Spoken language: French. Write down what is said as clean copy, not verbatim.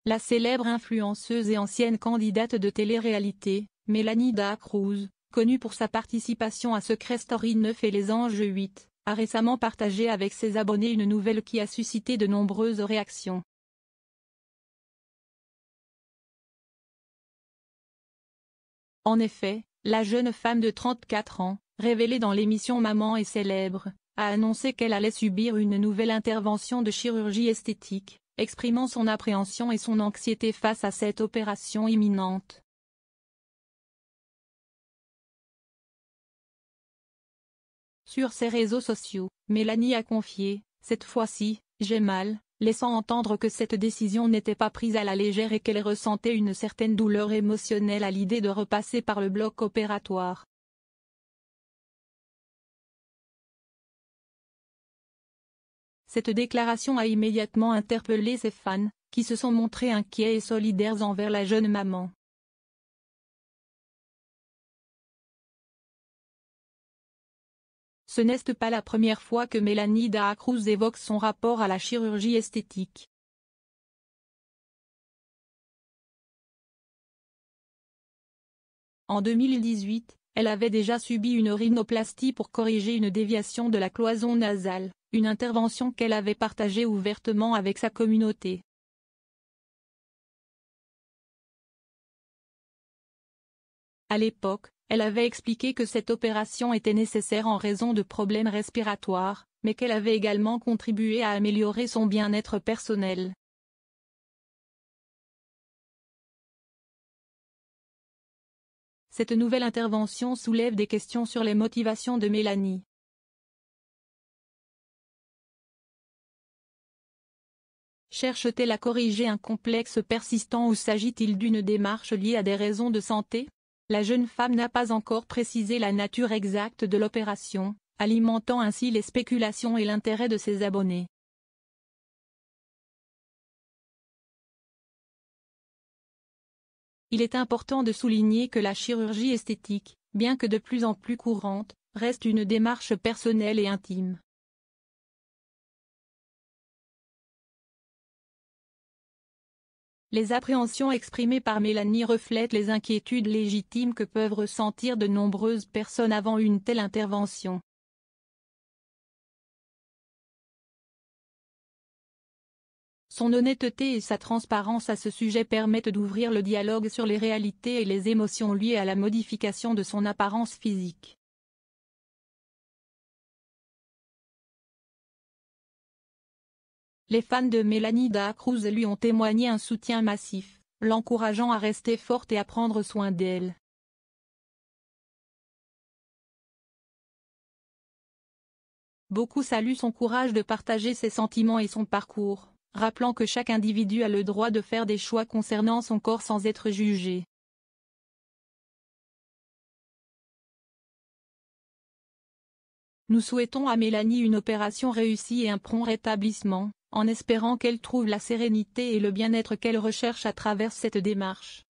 La célèbre influenceuse et ancienne candidate de télé-réalité, Mélanie Dacruz, connue pour sa participation à Secret Story 9 et Les Anges 8, a récemment partagé avec ses abonnés une nouvelle qui a suscité de nombreuses réactions. En effet, la jeune femme de 34 ans, révélée dans l'émission Maman est célèbre, a annoncé qu'elle allait subir une nouvelle intervention de chirurgie esthétique, exprimant son appréhension et son anxiété face à cette opération imminente. Sur ses réseaux sociaux, Mélanie a confié « Cette fois-ci, j'ai mal », laissant entendre que cette décision n'était pas prise à la légère et qu'elle ressentait une certaine douleur émotionnelle à l'idée de repasser par le bloc opératoire. Cette déclaration a immédiatement interpellé ses fans, qui se sont montrés inquiets et solidaires envers la jeune maman. Ce n'est pas la première fois que Mélanie Dacruz évoque son rapport à la chirurgie esthétique. En 2018, elle avait déjà subi une rhinoplastie pour corriger une déviation de la cloison nasale, une intervention qu'elle avait partagée ouvertement avec sa communauté. À l'époque, elle avait expliqué que cette opération était nécessaire en raison de problèmes respiratoires, mais qu'elle avait également contribué à améliorer son bien-être personnel. Cette nouvelle intervention soulève des questions sur les motivations de Mélanie. Cherche-t-elle à corriger un complexe persistant ou s'agit-il d'une démarche liée à des raisons de santé? La jeune femme n'a pas encore précisé la nature exacte de l'opération, alimentant ainsi les spéculations et l'intérêt de ses abonnés. Il est important de souligner que la chirurgie esthétique, bien que de plus en plus courante, reste une démarche personnelle et intime. Les appréhensions exprimées par Mélanie reflètent les inquiétudes légitimes que peuvent ressentir de nombreuses personnes avant une telle intervention. Son honnêteté et sa transparence à ce sujet permettent d'ouvrir le dialogue sur les réalités et les émotions liées à la modification de son apparence physique. Les fans de Mélanie Dacruz lui ont témoigné un soutien massif, l'encourageant à rester forte et à prendre soin d'elle. Beaucoup saluent son courage de partager ses sentiments et son parcours, rappelant que chaque individu a le droit de faire des choix concernant son corps sans être jugé. Nous souhaitons à Mélanie une opération réussie et un prompt rétablissement, en espérant qu'elle trouve la sérénité et le bien-être qu'elle recherche à travers cette démarche.